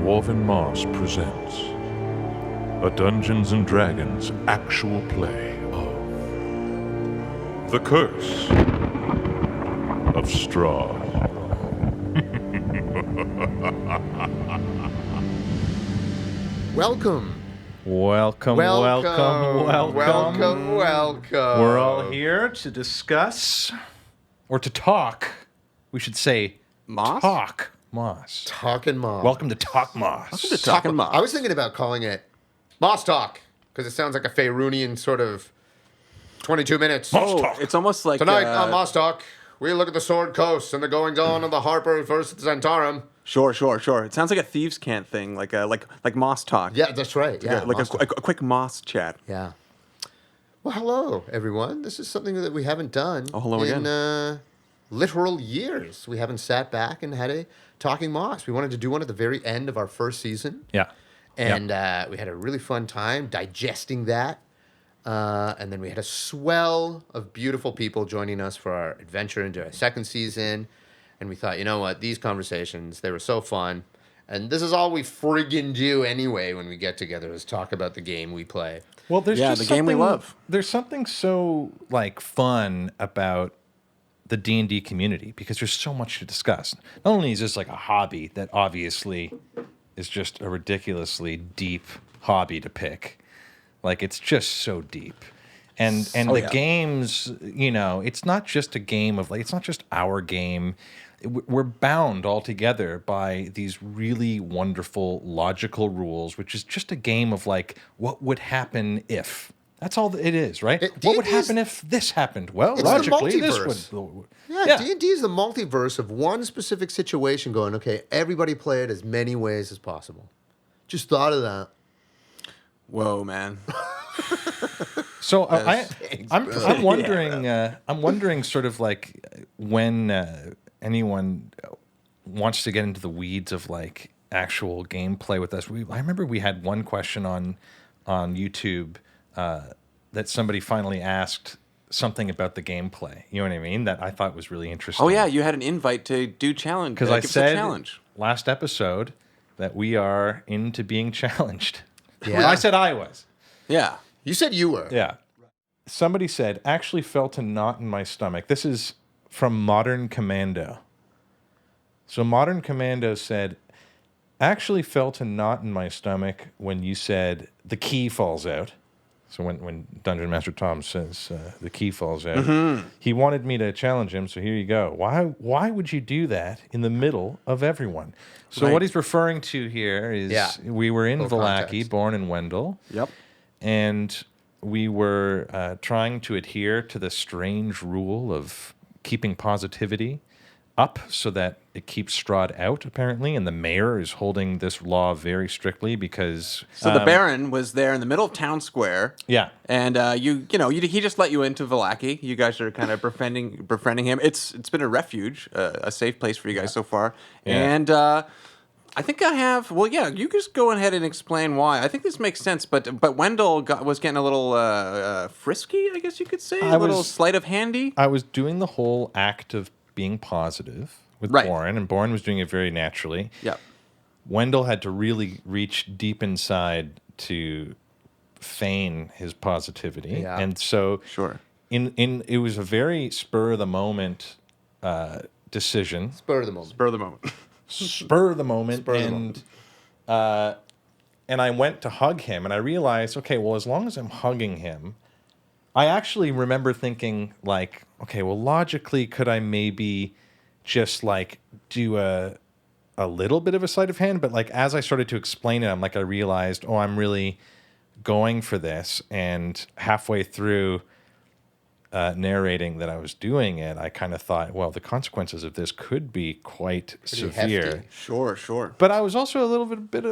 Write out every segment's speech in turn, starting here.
Dwarven Moss presents a Dungeons & Dragons actual play of The Curse of Strahd. Welcome. Welcome. We're all here to discuss, or to talk. We should say Moss? Talk Moss. Talking Moss. Welcome to Talk Moss. Welcome to Talking Moss. I was thinking about calling it Moss Talk, because it sounds like a Faerunian sort of 22 minutes. Moss Talk. It's almost like Tonight on Moss Talk, we look at the Sword Coast and the goings-on of the Harper versus Zentarum. Sure. It sounds like a thieves' cant thing, like Moss Talk. Yeah, that's right. Yeah, like Moss a quick Moss chat. Yeah. Well, hello, everyone. This is something that we haven't done in literal years. We haven't sat back and had a Talking Moss. We wanted to do one at the very end of our first season. Yeah. And we had a really fun time digesting that. And then we had a swell of beautiful people joining us for our adventure into our second season. And we thought, you know what? These conversations, they were so fun. And this is all we friggin' do anyway when we get together, is talk about the game we play. Well, there's just the game we love. There's something so fun about the D&D community, because there's so much to discuss. Not only is this like a hobby that obviously is just a ridiculously deep hobby to pick, like it's just so deep. And the games, it's not just a game of it's not just our game. We're bound all together by these really wonderful logical rules, which is just a game of what would happen if. That's all it is, right? What would happen if this happened? Well, logically, this would. Yeah, D&D is the multiverse of one specific situation going, okay, everybody play it as many ways as possible. Just thought of that. Whoa, man. So I'm wondering, I'm wondering sort of when anyone wants to get into the weeds of actual gameplay with us. I remember we had one question on YouTube that somebody finally asked something about the gameplay. You know what I mean? That I thought was really interesting. Oh yeah, you had an invite to do challenge. Because I said last episode that we are into being challenged. Yeah. I said I was. Yeah. You said you were. Yeah. Somebody said, actually felt a knot in my stomach. This is from Modern Commando. So Modern Commando said, actually felt a knot in my stomach when you said the key falls out. So when Dungeon Master Tom says the key falls out, he wanted me to challenge him, so here you go. Why would you do that in the middle of everyone? So what he's referring to here is we were in Vallaki, born in Wendell. Yep. And we were trying to adhere to the strange rule of keeping positivity up so that it keeps Strahd out, apparently, and the mayor is holding this law very strictly because... So the Baron was there in the middle of town square. Yeah. And he just let you into Vallaki. You guys are kind of befriending him. It's been a refuge, a safe place for you guys so far. Yeah. And I think I have... Well, yeah, you just go ahead and explain why. I think this makes sense, but Wendell was getting a little frisky, I guess you could say. A little sleight of handy. I was doing the whole act of being positive with Boren, and Boren was doing it very naturally. Yeah. Wendell had to really reach deep inside to feign his positivity. Yeah. And so it was a very spur of the moment decision. Spur of the moment. And I went to hug him, and I realized, okay, well, as long as I'm hugging him, I actually remember thinking, okay, well, logically, could I maybe just do a little bit of a sleight of hand? But as I started to explain it, I realized, I'm really going for this. And halfway through narrating that I was doing it, I kind of thought, well, the consequences of this could be quite severe. Hefty. Sure. But I was also a little bit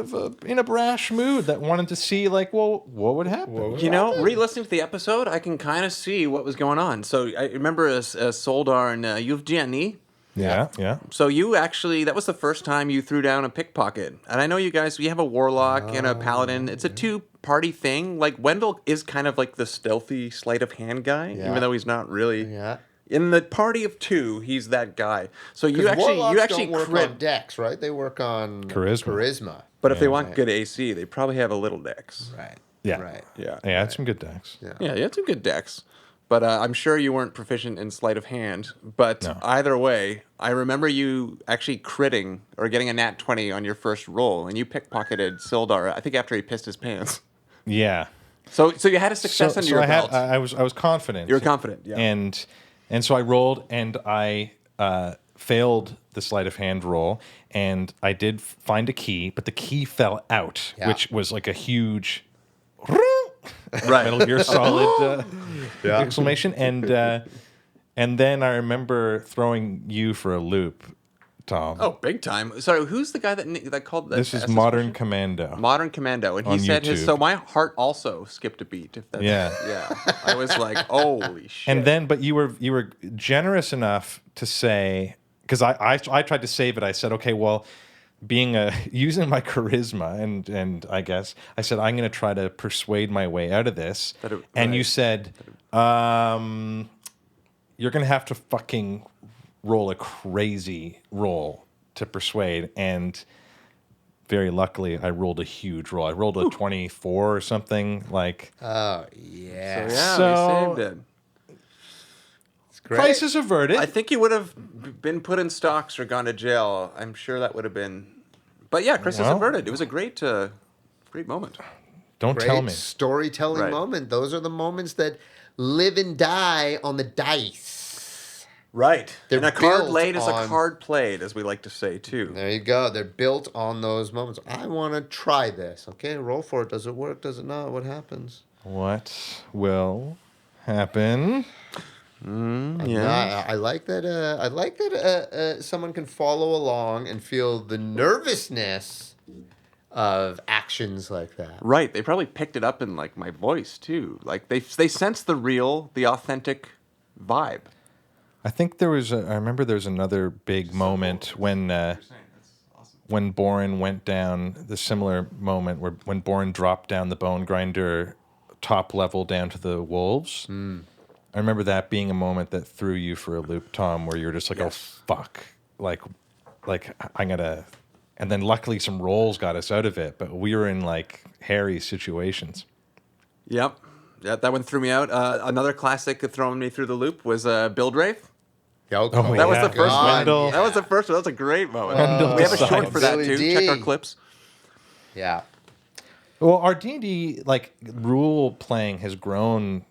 in a brash mood that wanted to see, what would happen? Re-listening to the episode, I can kind of see what was going on. So I remember as Soldar and Yevgeny. Yeah. So you actually, that was the first time you threw down a pickpocket. And I know you guys, you have a warlock and a paladin. It's a two-party thing. Wendell is kind of the stealthy sleight of hand guy, even though he's not really In the party of 2, he's that guy. So you 'Cause actually warlocks don't work crit. on dex, right? They work on Charisma. But if they Yeah. want good AC, they probably have a little dex. Right. Yeah. Right. Yeah. Yeah, it's some good decks. Yeah. Yeah, you had some good decks. But I'm sure you weren't proficient in Sleight of Hand. But No. either way, I remember you actually critting or getting a nat 20 on your first roll, and you pickpocketed Sildar, I think after he pissed his pants. Yeah. So you had a success under your belt. I was confident. You were confident, yeah. And so I rolled and I failed the sleight of hand roll, and I did find a key, but the key fell out, Yeah. which was like a huge Right. Metal Gear Solid exclamation, and then I remember throwing you for a loop, Tom. Oh, big time. Sorry, who's the guy that called that? This is asked Modern question? Commando. Modern Commando, and he On said his. YouTube. So my heart also skipped a beat. If that's Yeah. yeah. I was like, holy shit. And then, but you were generous enough to say, because I tried to save it. I said, okay, well, being using my charisma and I guess I said I'm going to try to persuade my way out of this. And you said, you're going to have to fucking roll a crazy roll to persuade. And very luckily, I rolled a huge roll. I rolled a 24 or something like. Oh, yeah. So, we saved it. Crisis averted. I think you would have been put in stocks or gone to jail. I'm sure that would have been. But yeah, crisis averted. It was a great moment. Don't Great tell me. storytelling Right. moment. Those are the moments that live and die on the dice. Right. They're and a card built laid is a on- card played, as we like to say, too. There you go. They're built on those moments. I want to try this. Okay, roll for it. Does it work? Does it not? What happens? What will happen? Yeah, I like that. I like that someone can follow along and feel the nervousness of actions like that. Right. They probably picked it up in, like, my voice, too. Like, they sense the authentic vibe. I think there was. I remember there was another big moment when Boren went down. The similar moment when Boren dropped down the bone grinder top level down to the wolves. I remember that being a moment that threw you for a loop, Tom, where you're just like, Yes. "Oh fuck!" Like I'm gonna. And then luckily some rolls got us out of it, but we were in like hairy situations. Yep. Yeah, that one threw me out. Another classic that throwing me through the loop was Build Wraith. Oh, That was the first one. Wendell. That was the first one. That was a great moment. Wendell We have a decides. short for that, Billy too. D. Check our clips. Yeah. Well, our D&D like rule playing has grown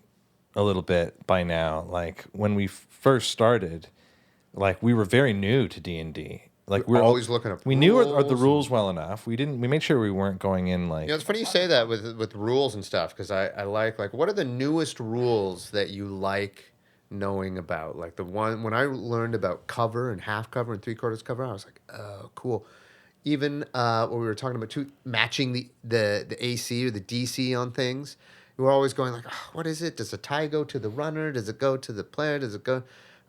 a little bit by now. Like when we first started, like we were very new to D&D. Like We're always looking up We knew the rules rules well enough. We made sure we weren't going in like. You know, it's funny you say that with rules and stuff because I like what are the newest rules that you like knowing about? Like the one when I learned about cover and half cover and 3/4 cover, I was like, oh, cool. Even what we were talking about too, matching the AC or the DC on things. You were always going like, oh, what is it? Does the tie go to the runner? Does it go to the player? Does it go? I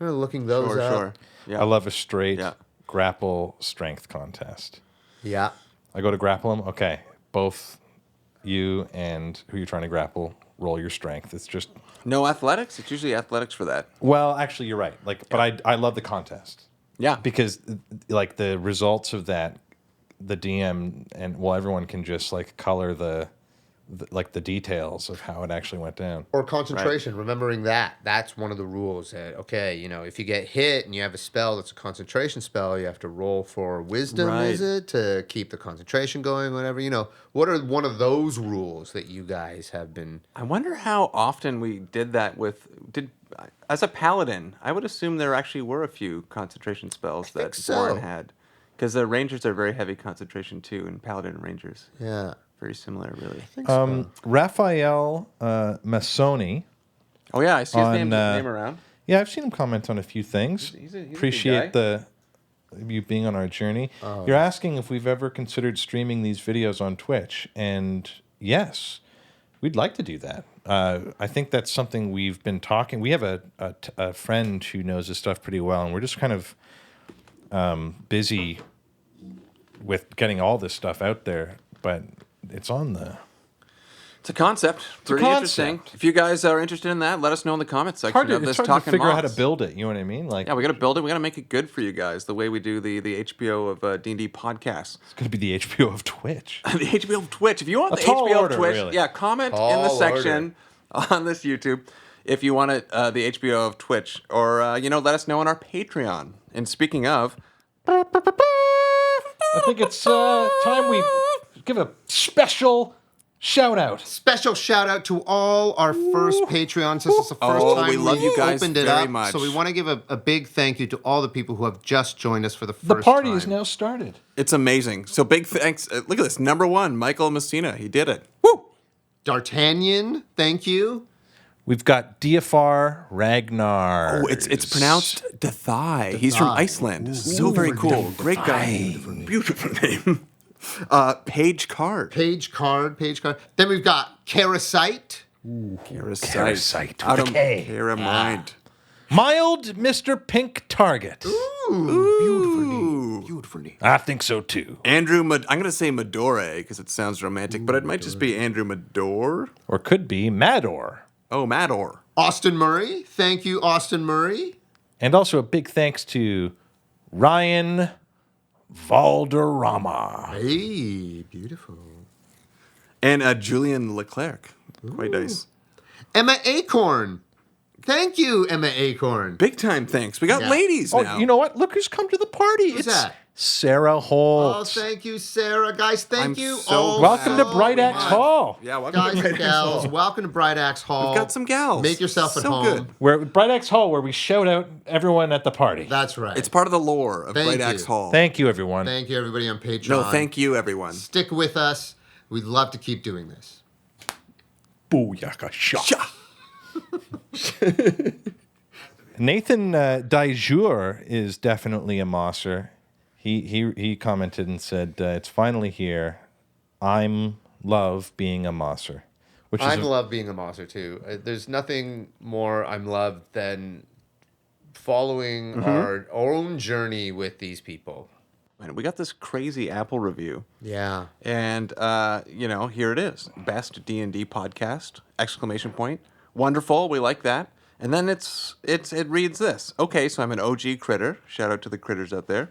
remember looking those up. Sure. Yeah. I love a straight Yeah. grapple strength contest. Yeah. I go to grapple them. Okay, both you and who you're trying to grapple roll your strength. It's just No athletics? It's usually athletics for that. well, actually, you're right. Like, but I love the contest. Yeah. Because like the results of that, the DM and everyone can just like color the details of how it actually went down. Or concentration, remembering that's one of the rules. That, okay, you know, if you get hit and you have a spell that's a concentration spell, you have to roll for wisdom, is it, to keep the concentration going, whatever. You know, what are one of those rules that you guys have been... I wonder how often we did that as a paladin. I would assume there actually were a few concentration spells that Boren had. Because the rangers are very heavy concentration too, and paladin and rangers. Yeah. Very similar, really. Raphael Massoni. Oh yeah, I see his on, name around. Yeah, I've seen him comment on a few things. He's a good Appreciate guy. you being on our journey. You're asking if we've ever considered streaming these videos on Twitch, and yes, we'd like to do that. I think that's something we've been talking. We have a friend who knows this stuff pretty well, and we're just kind of busy with getting all this stuff out there, but it's on the It's a concept. Pretty interesting. concept. If you guys are interested in that, let us know in the comments section Hard of to, this it's hard to Talking figure out how Moss. to build it. You know what I mean? Like, Yeah, we got to build it. We got to make it good for you guys, the way we do the HBO of D&D podcasts. it's going to be the HBO of Twitch. The HBO of Twitch. If you want A the tall HBO order, of Twitch, really. yeah, comment in Tall the section on this YouTube if you want it, the HBO of Twitch, or let us know on our Patreon. And speaking of, I think it's time we give a special shout out. Special shout out to all our first Patreons. This is the first time we love you guys opened it very up. much. So we want to give a big thank you to all the people who have just joined us for the first The party time. is now started. it's amazing. So big thanks. Look at this. Number 1, Michael Messina. He did it. Woo! D'Artagnan, thank you. We've got DFR Ragnar. Oh, it's pronounced Dethai. He's from Iceland. So very cool. Great guy. Beautiful name. Page Card. Page Card. Then we've got Karasite. Karasite Out with of a K. Kara Mind. Mild Mr. Pink Target. Beautiful name. I think so too. Andrew, I'm going to say Madore because it sounds romantic, but it might just be Andrew Madore. Or could be Mador. Oh, Mador. Austin Murray. Thank you, Austin Murray. And also a big thanks to Ryan Valderrama. Hey, beautiful. And Julian Leclerc. Quite nice. Emma Acorn. Thank you, Emma Acorn. Big time thanks. We got Yeah. ladies Oh, now. you know what? Look who's come to the party. Who's it's that? Sarah Oh, Holt. thank you, Sarah. Guys, thank I'm you so all. Welcome to so Bright Axe much. Hall. Yeah, welcome Guys to and Bright Axe gals, Hall. welcome to Bright Axe Hall. We've got some gals. Make yourself at So home. good. We're at Bright Axe Hall, where we shout out everyone at the party. That's right. It's part of the lore of Thank Bright you. Axe Hall. Thank you, everyone. Thank you, everybody on Patreon. No, thank you, everyone. Stick with us. We'd love to keep doing this. Booyaka shot. Sha. Nathan Dijour is definitely a Mosser. He commented and said, "It's finally here. I'm love being a Mosser," which I is love being a Mosser, too. There's nothing more I'm loved than following our own journey with these people. Man, we got this crazy Apple review. Yeah. And, here it is. Best D&D podcast, exclamation point. Wonderful, we like that. And then it reads this. Okay, so I'm an OG critter. Shout out to the critters out there.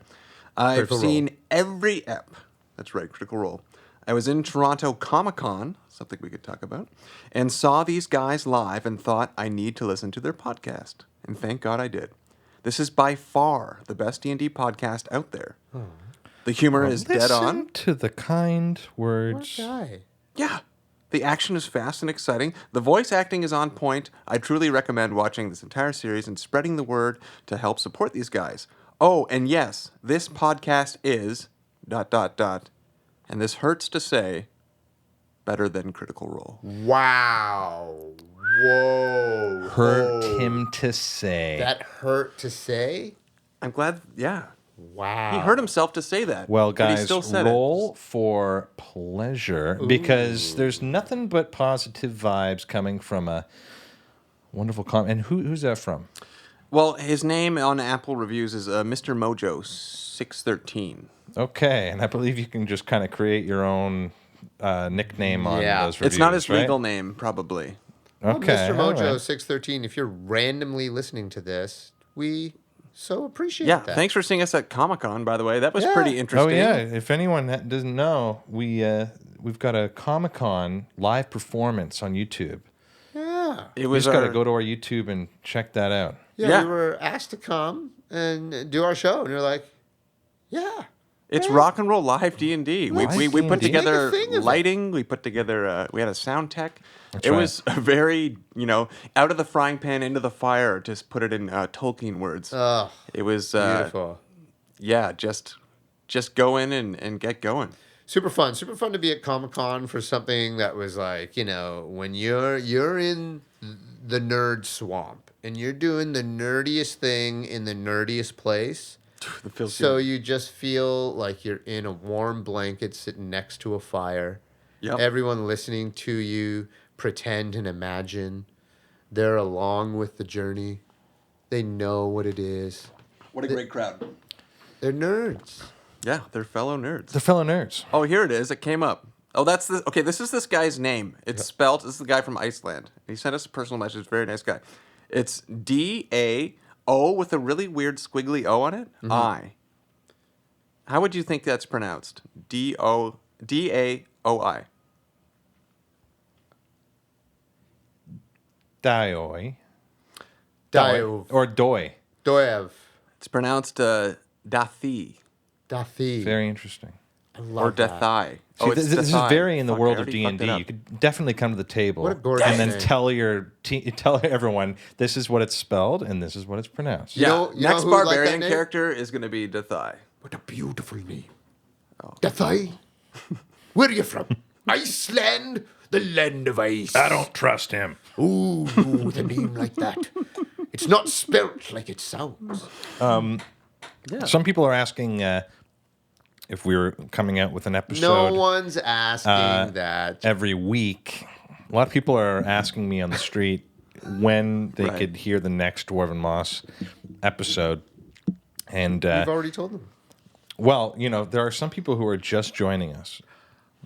I've Critical seen every ep. That's right, Critical Role. I was in Toronto Comic-Con, something we could talk about, and saw these guys live and thought I need to listen to their podcast. And thank God I did. This is by far the best D&D podcast out there. The humor is dead on. Listen to the kind words. Guy. Yeah. The action is fast and exciting. The voice acting is on point. I truly recommend watching this entire series and spreading the word to help support these guys. Oh, and yes, this podcast is ... And this hurts to say, better than Critical Role. Wow. Whoa. Hurt Whoa. him to say. That hurt to say? I'm glad, yeah. Wow. He hurt himself to say that. Well, but he guys, still said roll for pleasure because there's nothing but positive vibes coming from a wonderful comment. And who's that from? it. Well, his name on Apple reviews is Mr. Mojo 613. Okay, and I believe you can just kind of create your own nickname on Yeah. those reviews. It's not his right? legal name, probably. Okay, Mr. all Mojo right. 613, if you're randomly listening to this, we so appreciate Yeah, that. thanks for seeing us at Comic-Con, by the way. That was Yeah. pretty Oh interesting. yeah, if anyone doesn't know, we've got a Comic-Con live performance on YouTube. Yeah. It You was just got to go to our YouTube and check that out. Yeah, Yeah. we were asked to come and do our show, and you're like, yeah. It's rock and roll live D&D. We Live put D&D. together Make a thing of it. lighting. We put together. We had a sound tech. That's it right. was a very out of the frying pan into the fire. Just put it in Tolkien words. Oh, It was beautiful. yeah. Just go in and get going. Super fun to be at Comic-Con for something that was like, when you're in the nerd swamp and you're doing the nerdiest thing in the nerdiest place. It feels So good. you just feel like you're in a warm blanket sitting next to a fire. Yep. Everyone listening to you pretend and imagine they're along with the journey. They know what it is. What a great crowd. They're nerds. Yeah, they're fellow nerds. The fellow nerds. Oh, here it is. It came up. Oh, that's the okay. This is this guy's name. It's spelled. This is the guy from Iceland. He sent us a personal message. Very nice guy. It's DAO with a really weird squiggly O on it. I. How would you think that's pronounced? DAOI. Dioi. Daiv. Or doi. Doev. It's pronounced Dathi Dathi. Very interesting. I love or that. Dathai. See, this is Dathai. very in the Fuck, world I of already fucked it D&D. up. You could definitely come to the table What a gorgeous and then name. tell everyone this is what it's spelled and this is what it's pronounced. Yeah. You know Next who would like that barbarian name? character is going to be Dathai. What a beautiful name. Dathai. Where are you from? Iceland, the land of ice. I don't trust him. Ooh, with a name like that. It's not spelt like it sounds. Some people are asking if we were coming out with an No episode one's asking that. every week. A lot of people are asking me on the street when they Right. could hear the next Dwarven Moss episode. And, You've already told them. well, there are some people who are just joining us.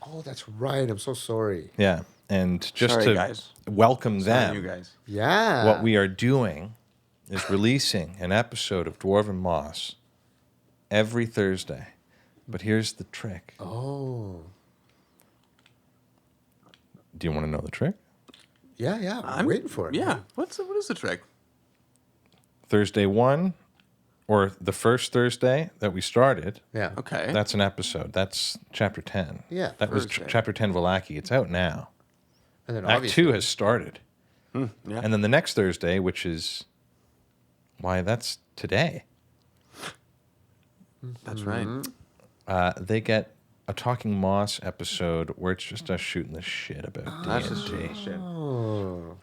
Oh, that's right. I'm so sorry. Yeah. And just Sorry, to guys. welcome them, You guys. Yeah. what we are doing is releasing an episode of Dwarven Moss every Thursday. But here's the trick. Oh. Do you want to know the trick? Yeah. I'm waiting for it. Yeah. What is the trick? Thursday 1, or the first Thursday that we started, Yeah. Okay. that's an episode. That's chapter 10. Yeah, That was Thursday. chapter 10 Vallaki. It's out now. And then Act obviously, 2 has started. Yeah. And then the next Thursday, which is, that's today, That's right. they get a Talking Moss episode where it's just us shooting the shit about That's just D&D. shit. Oh.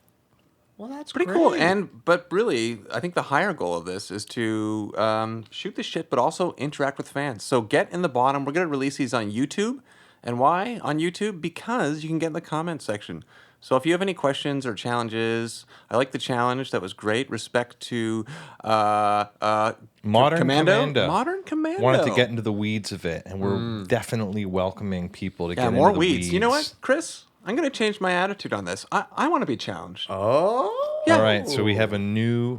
Well, that's Pretty great. cool. But really, I think the higher goal of this is to shoot the shit, but also interact with fans. So get in the bottom. We're going to release these on YouTube. And why on YouTube? Because you can get in the comment section. So if you have any questions or challenges, I like the challenge. That was great. Respect to Modern Commando. Modern Commando. Wanted to get into the weeds of it, and we're definitely welcoming people to get more into the weeds. You know what, Chris? I'm going to change my attitude on this. I want to be challenged. Oh. Yeah. All right, so we have a new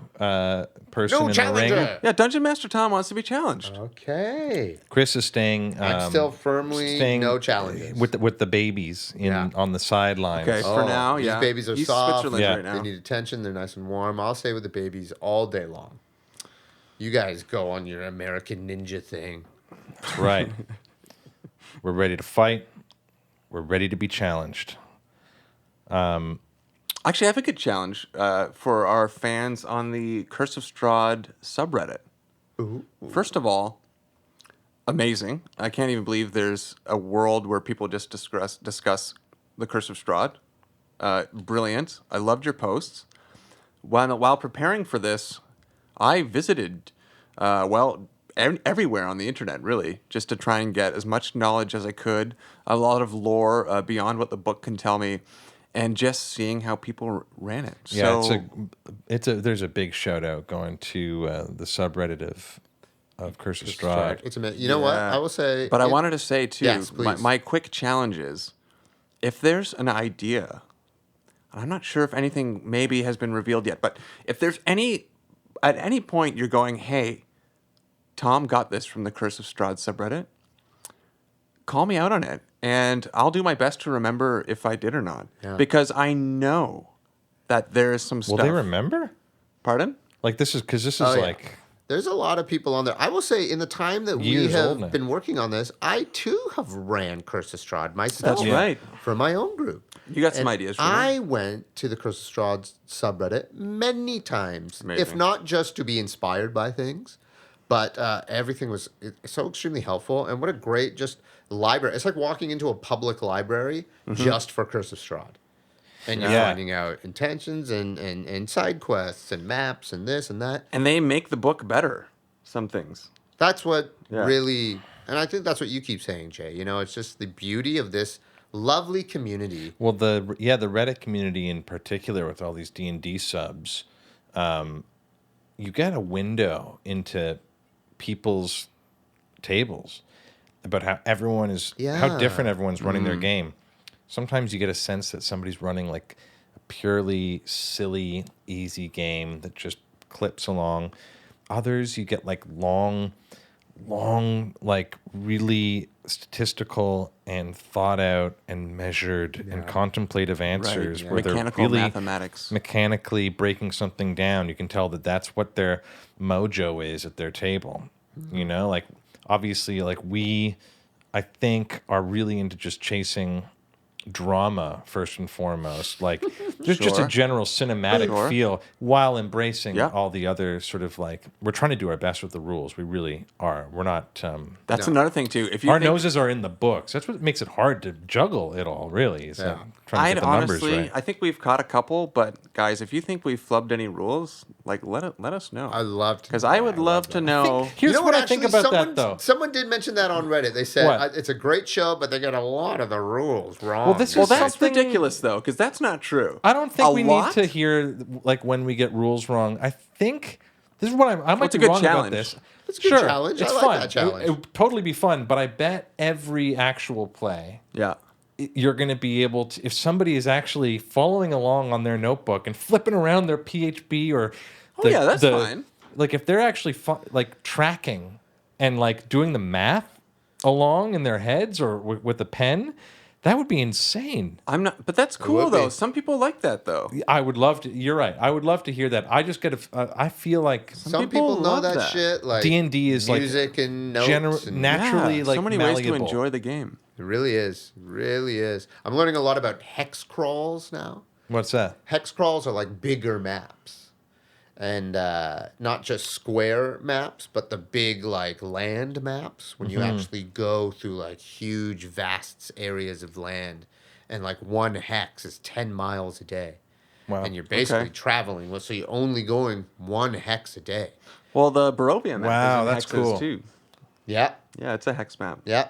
person No in the challenger. ring. Yeah, Dungeon Master Tom wants to be challenged. Okay. Chris is staying. I'm still firmly no challenges. with the babies on the sidelines. Okay, for now, these yeah. babies are He's soft. Switzerland Yeah. right now. They need attention. They're nice and warm. I'll stay with the babies all day long. You guys go on your American Ninja thing. That's right. We're ready to fight. We're ready to be challenged. Actually, I have a good challenge for our fans on the Curse of Strahd subreddit. Ooh. First of all, amazing. I can't even believe there's a world where people just discuss the Curse of Strahd. Brilliant. I loved your posts. While preparing for this, I visited, everywhere on the internet, really, just to try and get as much knowledge as I could, a lot of lore beyond what the book can tell me, and just seeing how people ran it. Yeah, So, there's a big shout out going to the subreddit of Curse of Strahd. It's amazing. You know what? Yeah. I will say. But I wanted to say, too, Yes, please. my quick challenge is, if there's an idea, and I'm not sure if anything maybe has been revealed yet, but if there's at any point you're going, hey, Tom got this from the Curse of Strahd subreddit, call me out on it, and I'll do my best to remember if I did or not. Yeah. Because I know that there is some Will stuff. they remember? Pardon? Like this is because this is Oh, yeah. like There's a lot of people on there. I will say, in the time that we Years old now. have been working on this, I too have ran Curse of Strahd myself. That's right. For my own group. You got some And ideas for me. I went to the Curse of Strahd subreddit many times, if Amazing. not just to be inspired by things, but everything was so extremely helpful. And what a great just library. It's like walking into a public library just for Curse of Strahd. And you're Yeah. finding out intentions and side quests and maps and this and that. And they make the book better, some things. That's what Yeah. really, and I think that's what you keep saying, Jay. You know, it's just the beauty of this lovely community. well the Reddit community in particular with all these D&D subs. You get a window into people's tables about how everyone is how Yeah. different everyone's running their game. Sometimes you get a sense that somebody's running like a purely silly, easy game that just clips along. Others, you get like long, like really statistical and thought out and measured and contemplative answers where Mechanical they're really mathematics. mechanically breaking something down. You can tell that that's what their mojo is at their table. You know, like obviously, like we, I think, are really into just chasing drama first and foremost. Like there's just a Sure. general cinematic Sure. feel while embracing Yeah. all the other sort of like we're trying to do our best with the rules. We really are. We're not. That's No. another thing too. If you Our think, noses are in the books. That's what makes it hard to juggle it all. Really, is Yeah. trying to I'd get the numbers honestly, right. I think we've caught a couple, but guys, if you think we've flubbed any rules, like let us know. I love to. Because I would love to know. Here's what I think about someone, that though. Someone did mention that on Reddit. They said What? it's a great show, but they get a lot of the rules wrong. Well, this Well, is that's something- ridiculous though, because that's not true. I don't think A we lot? need to hear like when we get rules wrong. I think this is what I might it's a be good wrong challenge. about this. It's a good Sure, challenge. I It's like fun. that challenge. It would totally be fun, but I bet every actual play Yeah. you're going to be able to, if somebody is actually following along on their notebook and flipping around their PHP or yeah, that's fine. Like if they're actually like tracking and like doing the math along in their heads or with a pen, that would be insane. I'm not, but that's cool would though. be. Some people like that though. I would love to. You're right. I would love to hear that. I just get I feel like Some people people know love that, that. shit. Like D&D is like music and notes. and naturally Yeah, like so many malleable. ways to enjoy the game. It really is. Really is. I'm learning a lot about hex crawls now. What's that? Hex crawls are like bigger maps. And not just square maps, but the big like land maps when you actually go through like huge, vast areas of land. And like one hex is 10 miles a day. Wow. And you're basically Okay. traveling. So you're only going one hex a day. Well, the Barovia map Wow, is in that's hexes cool. too. Yeah. Yeah, it's a hex map. Yeah.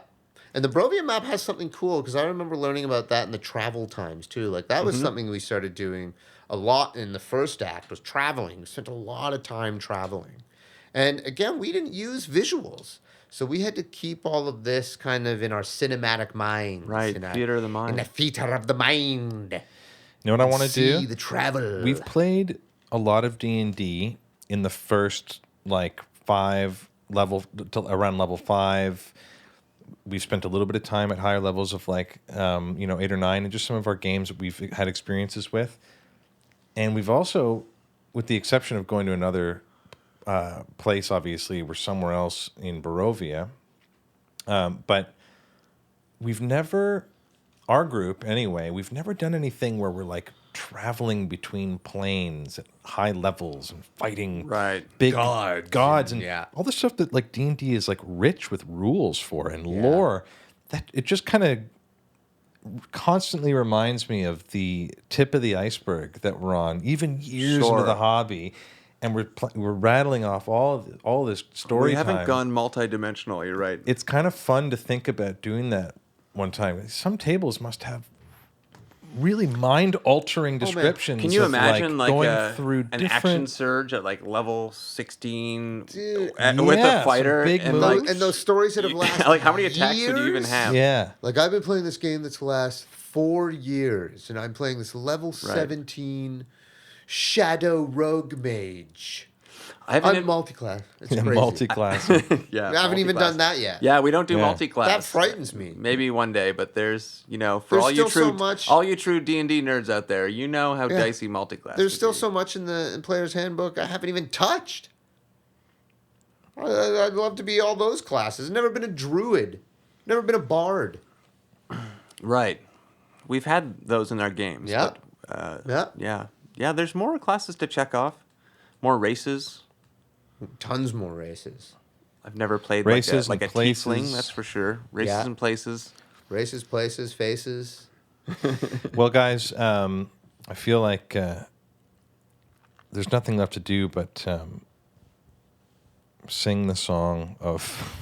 And the Barovia map has something cool because I remember learning about that in the travel times too. Like that was something we started doing a lot in the first act was traveling. We spent a lot of time traveling. And again, we didn't use visuals. So we had to keep all of this kind of in our cinematic minds. Right, in our- theater of the In mind. the theater of the mind. You know what I want to See do? the travel. We've played a lot of D&D in the first like 5 level till around level 5. We've spent a little bit of time at higher levels of like 8 or 9 and just some of our games that we've had experiences with. And we've also, with the exception of going to another place, obviously, we're somewhere else in Barovia. But we've never, our group anyway, we've never done anything where we're like traveling between planes at high levels and fighting Right. big Gods and yeah. all the stuff that like D&D is like rich with rules for and lore. That it just kind of constantly reminds me of the tip of the iceberg that we're on, even years into Sure. the hobby, and we're rattling off all this story. We haven't time. gone multi-dimensional. You're right. It's kind of fun to think about doing that one time. Some tables must have really mind-altering descriptions. Can you of, imagine like, going through an different action surge at like level 16 Dude, with yeah, a fighter some big and moves. like and those stories that have lasted like how many attacks would you even years? have? Yeah. Like I've been playing this game that's last 4 years, and I'm playing this level 17 Shadow Rogue Mage. I haven't I'm multi-class. It's Yeah, crazy. multi-class. yeah, I haven't even multi-class. done that yet. Yeah, we don't do Yeah. multi-class. That frightens me. Maybe one day, but there's for There's all you still so true much- all you true D&D nerds out there, you know how Yeah. dicey multi-class. There's could still be. so much in the Player's Handbook I haven't even touched. I'd love to be all those classes. Never been a druid. Never been a bard. Right. We've had those in our games. Yeah. But, yeah. There's more classes to check off, more races. Tons more races. I've never played Races like a and places. tiefling, that's for sure. Races Yeah. and places. Races, places, faces. Well, guys, I feel like there's nothing left to do but sing the song of.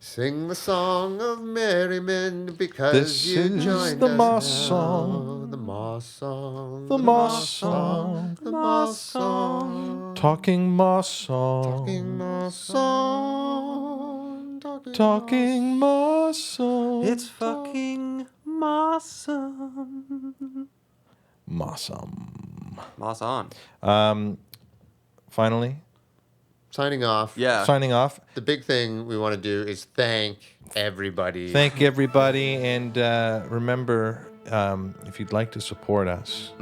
Sing the song of merriment because This you is joined the us Moss now. song. The Moss song. The Moss song. The Moss song. Talking Moss song. Talking Moss song. Talking Moss song. It's fucking Mossum. Mossum. Moss on. Finally, Signing off. Yeah. signing off. The big thing we want to do is thank everybody. Thank everybody, and remember, if you'd like to support us,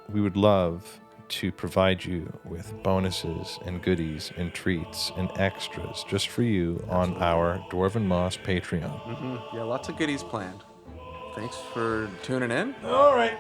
we would love to provide you with bonuses and goodies and treats and extras just for you on our Dwarven Moss Patreon. Yeah, lots of goodies planned. Thanks for tuning in. All right.